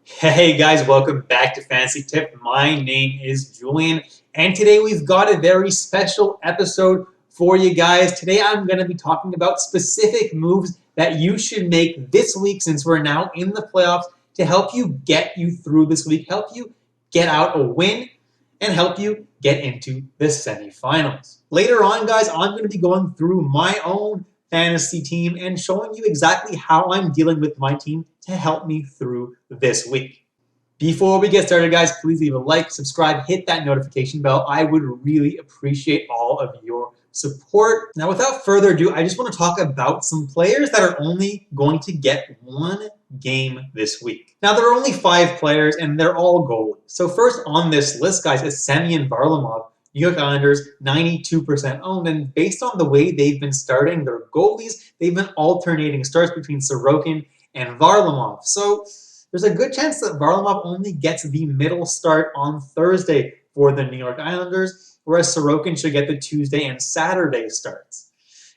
Hey guys, welcome back to Fantasy Tip. My name is Julian, and today we've got a very special episode for you guys. Today I'm going to be talking about specific moves that you should make this week since we're now in the playoffs to help you get you through this week, help you get out a win, and help you get into the semifinals. Later on, guys, I'm going to be going through my own fantasy team and showing you exactly how I'm dealing with my team to help me through this week. Before we get started, guys, please leave a like, subscribe, hit that notification bell. I would really appreciate all of your support. Now, without further ado, I just want to talk about some players that are only going to get one game this week. Now, there are only 5 players, and they're all goalies. So first on this list, guys, is Semyon Varlamov. New York Islanders, 92% owned, and based on the way they've been starting their goalies, they've been alternating starts between Sorokin and Varlamov. So there's a good chance that Varlamov only gets the middle start on Thursday for the New York Islanders, whereas Sorokin should get the Tuesday and Saturday starts.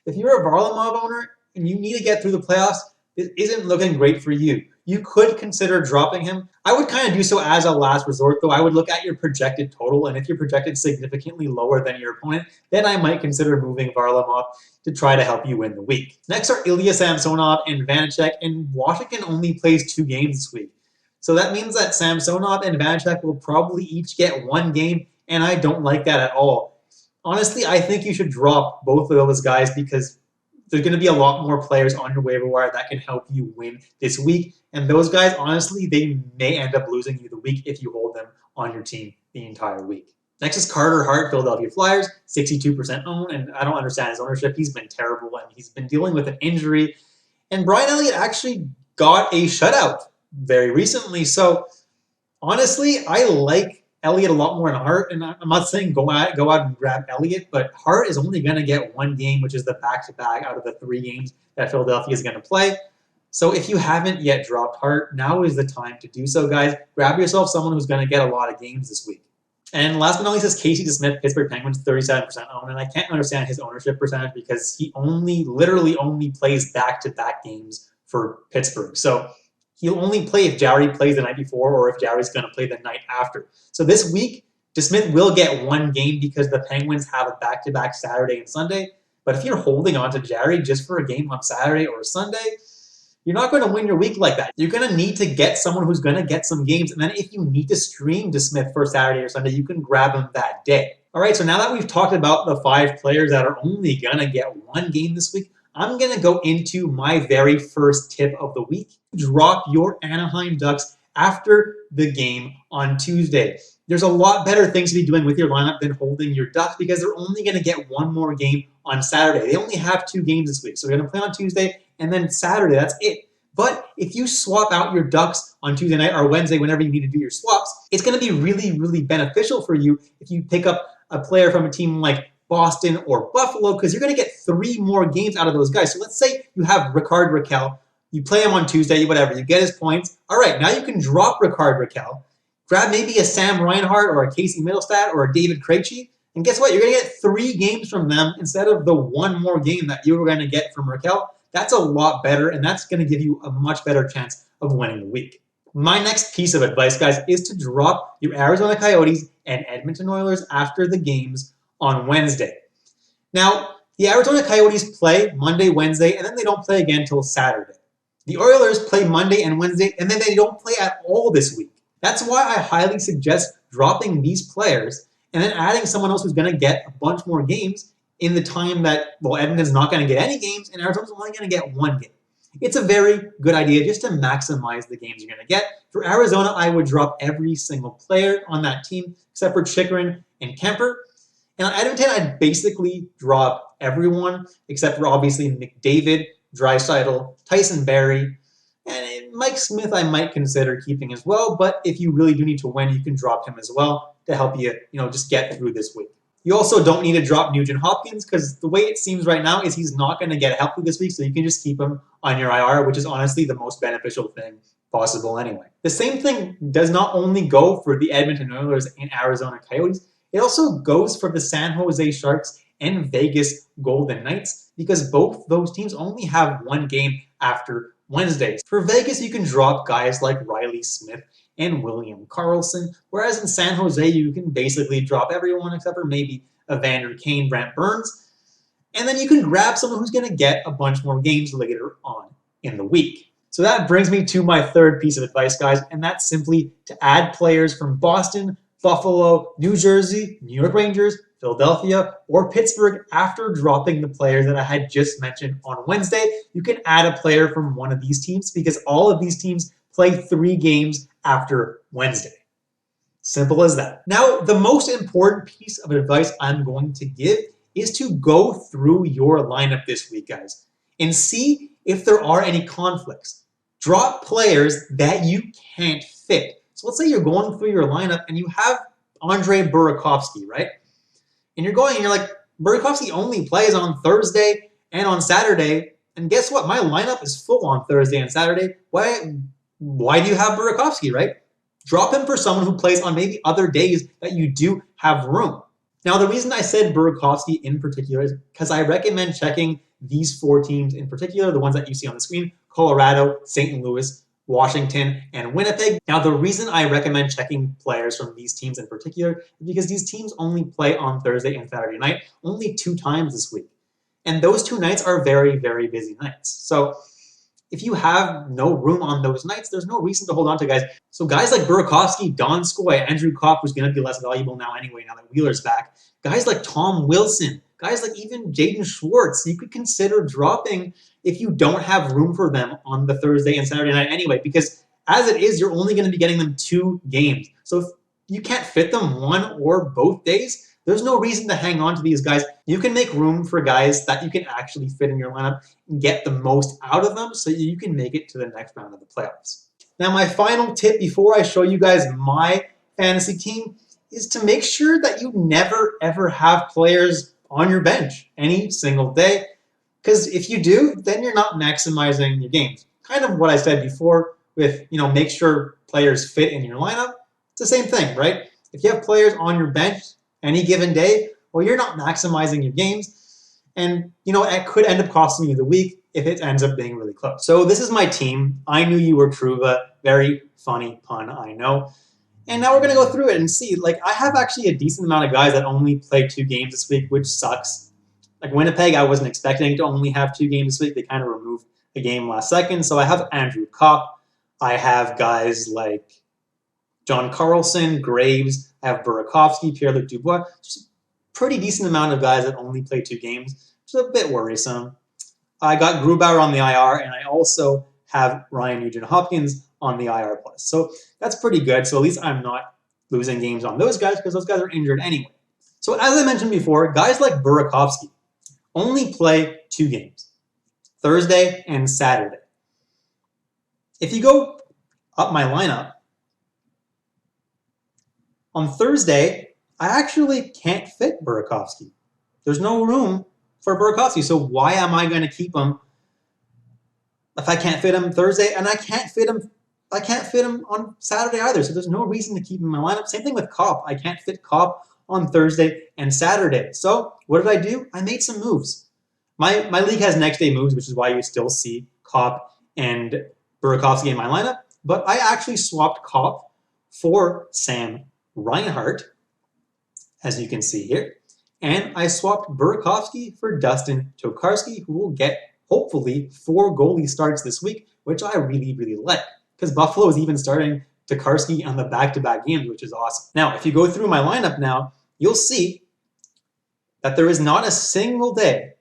If you're a Varlamov owner and you need to get through the playoffs, it isn't looking great for you. You could consider dropping him. I would kind of do so as a last resort, though. I would look at your projected total, and if you're projected significantly lower than your opponent, then I might consider moving Varlamov to try to help you win the week. Next are Ilya Samsonov and Vanecek, and Washington only plays 2 games this week. So that means that Samsonov and Vanecek will probably each get 1 game, and I don't like that at all. Honestly, I think you should drop both of those guys because there's going to be a lot more players on your waiver wire that can help you win this week. And those guys, honestly, they may end up losing you the week if you hold them on your team the entire week. Next is Carter Hart, Philadelphia Flyers, 62% owned, and I don't understand his ownership. He's been terrible, and he's been dealing with an injury. And Brian Elliott actually got a shutout very recently. So honestly, I like Elliott a lot more than Hart, and I'm not saying go out and grab Elliott, but Hart is only going to get 1 game, which is the back-to-back out of the 3 games that Philadelphia is going to play. So if you haven't yet dropped Hart, now is the time to do so, guys. Grab yourself someone who's going to get a lot of games this week. And last but not least is Casey DeSmith, Pittsburgh Penguins, 37% owned, and I can't understand his ownership percentage because he literally only plays back-to-back games for Pittsburgh. So he'll only play if Jarry plays the night before or if Jarry's going to play the night after. So this week, DeSmith will get 1 game because the Penguins have a back-to-back Saturday and Sunday. But if you're holding on to Jarry just for a game on Saturday or Sunday, you're not going to win your week like that. You're going to need to get someone who's going to get some games. And then if you need to stream DeSmith for Saturday or Sunday, you can grab him that day. All right, so now that we've talked about the 5 players that are only going to get 1 game this week, I'm going to go into my very first tip of the week. Drop your Anaheim Ducks after the game on Tuesday. There's a lot better things to be doing with your lineup than holding your Ducks because they're only going to get 1 more game on Saturday. They only have 2 games this week. So they're going to play on Tuesday and then Saturday. That's it. But if you swap out your Ducks on Tuesday night or Wednesday, whenever you need to do your swaps, it's going to be really, really beneficial for you if you pick up a player from a team like Boston or Buffalo, because you're going to get 3 more games out of those guys. So let's say you have Rickard Rakell. You play him on Tuesday, whatever. You get his points. All right, now you can drop Rickard Rakell, grab maybe a Sam Reinhart or a Casey Middlestat or a David Krejci, and guess what? You're going to get 3 games from them instead of the 1 more game that you were going to get from Rakell. That's a lot better, and that's going to give you a much better chance of winning the week. My next piece of advice, guys, is to drop your Arizona Coyotes and Edmonton Oilers after the games on Wednesday. Now, the Arizona Coyotes play Monday, Wednesday, and then they don't play again until Saturday. The Oilers play Monday and Wednesday, and then they don't play at all this week. That's why I highly suggest dropping these players and then adding someone else who's going to get a bunch more games in the time that, well, Edmonton's not going to get any games, and Arizona's only going to get 1 game. It's a very good idea just to maximize the games you're going to get. For Arizona, I would drop every single player on that team except for Chychrun and Kemper. And on Edmonton, I'd basically drop everyone except for obviously McDavid, Draisaitl, Tyson Barrie, and Mike Smith I might consider keeping as well. But if you really do need to win, you can drop him as well to help you, just get through this week. You also don't need to drop Nugent Hopkins because the way it seems right now is he's not going to get healthy this week, so you can just keep him on your IR, which is honestly the most beneficial thing possible anyway. The same thing does not only go for the Edmonton Oilers and Arizona Coyotes, it also goes for the San Jose Sharks and Vegas Golden Knights because both those teams only have 1 game after Wednesdays. For Vegas, you can drop guys like Riley Smith and William Karlsson, whereas in San Jose, you can basically drop everyone except for maybe Evander Kane, Brent Burns, and then you can grab someone who's going to get a bunch more games later on in the week. So that brings me to my third piece of advice, guys, and that's simply to add players from Boston, Buffalo, New Jersey, New York Rangers, Philadelphia, or Pittsburgh after dropping the players that I had just mentioned on Wednesday. You can add a player from one of these teams because all of these teams play 3 games after Wednesday. Simple as that. Now, the most important piece of advice I'm going to give is to go through your lineup this week, guys, and see if there are any conflicts. Drop players that you can't fit. So let's say you're going through your lineup and you have Andre Burakovsky, right? And you're going and you're like, Burakovsky only plays on Thursday and on Saturday. And guess what? My lineup is full on Thursday and Saturday. Why do you have Burakovsky, right? Drop him for someone who plays on maybe other days that you do have room. Now, the reason I said Burakovsky in particular is because I recommend checking these 4 teams in particular, the ones that you see on the screen: Colorado, St. Louis, Washington, and Winnipeg. Now, the reason I recommend checking players from these teams in particular is because these teams only play on Thursday and Saturday night, only 2 times this week. And those 2 nights are very, very busy nights. So if you have no room on those nights, there's no reason to hold on to guys. So guys like Burakovsky, Donskoy, Andrew Kopp, who's going to be less valuable now anyway, now that Wheeler's back. Guys like Tom Wilson, guys like even Jaden Schwartz, you could consider dropping if you don't have room for them on the Thursday and Saturday night anyway, because as it is, you're only going to be getting them 2 games. So if you can't fit them one or both days, there's no reason to hang on to these guys. You can make room for guys that you can actually fit in your lineup and get the most out of them so you can make it to the next round of the playoffs. Now, my final tip before I show you guys my fantasy team is to make sure that you never, ever have players on your bench any single day. Because if you do, then you're not maximizing your games. Kind of what I said before with, make sure players fit in your lineup. It's the same thing, right? If you have players on your bench any given day, well, you're not maximizing your games. And, it could end up costing you the week if it ends up being really close. So this is my team. I knew you were Truva. Very funny pun, I know. And now we're going to go through it and see. I have actually a decent amount of guys that only play 2 games this week, which sucks. Like Winnipeg, I wasn't expecting to only have 2 games this week. They kind of removed a game last second. So I have Andrew Kopp. I have guys like John Carlson, Graves. I have Burakovsky, Pierre-Luc Dubois. Just a pretty decent amount of guys that only play 2 games, which is a bit worrisome. I got Grubauer on the IR, and I also have Ryan Nugent-Hopkins on the IR plus. So that's pretty good. So at least I'm not losing games on those guys because those guys are injured anyway. So as I mentioned before, guys like Burakovsky only play 2 games, Thursday and Saturday. If you go up my lineup, on Thursday, I actually can't fit Burakovsky. There's no room for Burakovsky, so why am I going to keep him if I can't fit him Thursday, and I can't fit him on Saturday either, so there's no reason to keep him in my lineup. Same thing with Kopp. I can't fit Kopp on Thursday and Saturday. So what did I do? I made some moves. My league has next day moves, which is why you still see Kopp and Burakovsky in my lineup, but I actually swapped Kopp for Sam Reinhart, as you can see here, and I swapped Burakovsky for Dustin Tokarski, who will get hopefully 4 goalie starts this week, which I really, really like, because Buffalo is even starting Tokarski on the back-to-back games, which is awesome. Now, if you go through my lineup now, you'll see that there is not a single day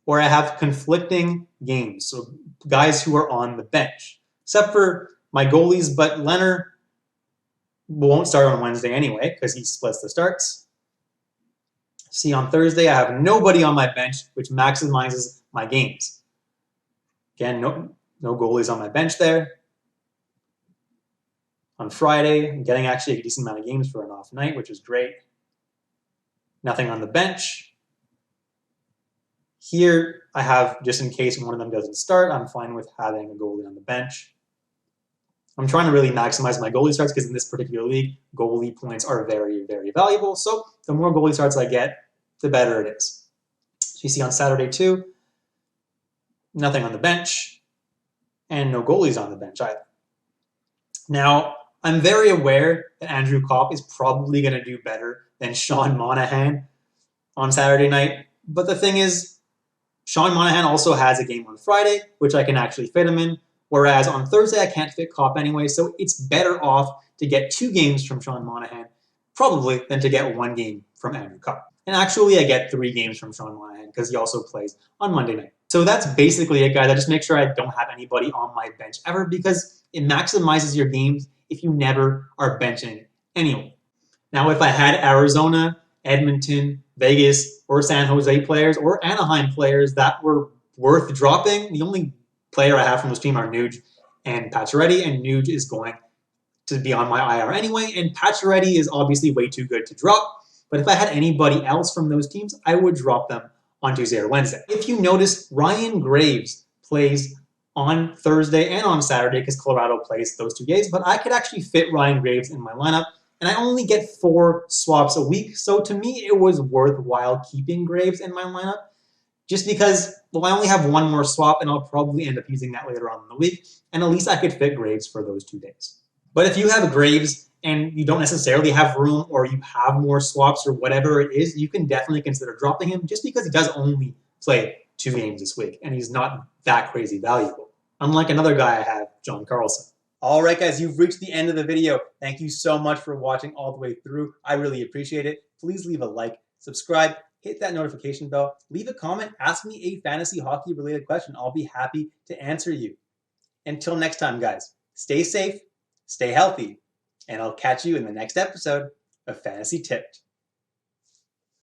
where I have conflicting games, so guys who are on the bench, except for my goalies, but Leonard won't start on Wednesday anyway because he splits the starts. See, on Thursday, I have nobody on my bench, which maximizes my games. Again, no goalies on my bench there. On Friday, I'm getting actually a decent amount of games for an off night, which is great. Nothing on the bench. Here, I have, just in case one of them doesn't start, I'm fine with having a goalie on the bench. I'm trying to really maximize my goalie starts because in this particular league, goalie points are very, very valuable. So the more goalie starts I get, the better it is. So you see on Saturday too, nothing on the bench. and no goalies on the bench either. Now, I'm very aware that Andrew Copp is probably going to do better than Sean Monahan on Saturday night, but the thing is, Sean Monahan also has a game on Friday, which I can actually fit him in, whereas on Thursday I can't fit Copp anyway, so it's better off to get 2 games from Sean Monahan, probably, than to get 1 game from Andrew Copp. And actually, I get 3 games from Sean Monahan because he also plays on Monday night. So that's basically it, guys. I just make sure I don't have anybody on my bench ever because it maximizes your games if you never are benching anyone. Now, if I had Arizona, Edmonton, Vegas, or San Jose players, or Anaheim players that were worth dropping, the only player I have from those teams are Nuge and Pacioretty, and Nuge is going to be on my IR anyway, and Pacioretty is obviously way too good to drop. But if I had anybody else from those teams, I would drop them on Tuesday or Wednesday. If you notice, Ryan Graves plays on Thursday and on Saturday because Colorado plays those 2 days, but I could actually fit Ryan Graves in my lineup, and I only get 4 swaps a week, so to me it was worthwhile keeping Graves in my lineup just because, well, I only have 1 more swap, and I'll probably end up using that later on in the week, and at least I could fit Graves for those 2 days. But if you have Graves and you don't necessarily have room or you have more swaps or whatever it is, you can definitely consider dropping him just because he does only play 2 games this week and he's not that crazy valuable. Unlike another guy I have, John Carlson. All right, guys, you've reached the end of the video. Thank you so much for watching all the way through. I really appreciate it. Please leave a like, subscribe, hit that notification bell, leave a comment, ask me a fantasy hockey related question. I'll be happy to answer you. Until next time, guys, stay safe, stay healthy, and I'll catch you in the next episode of Fantasy Tipped.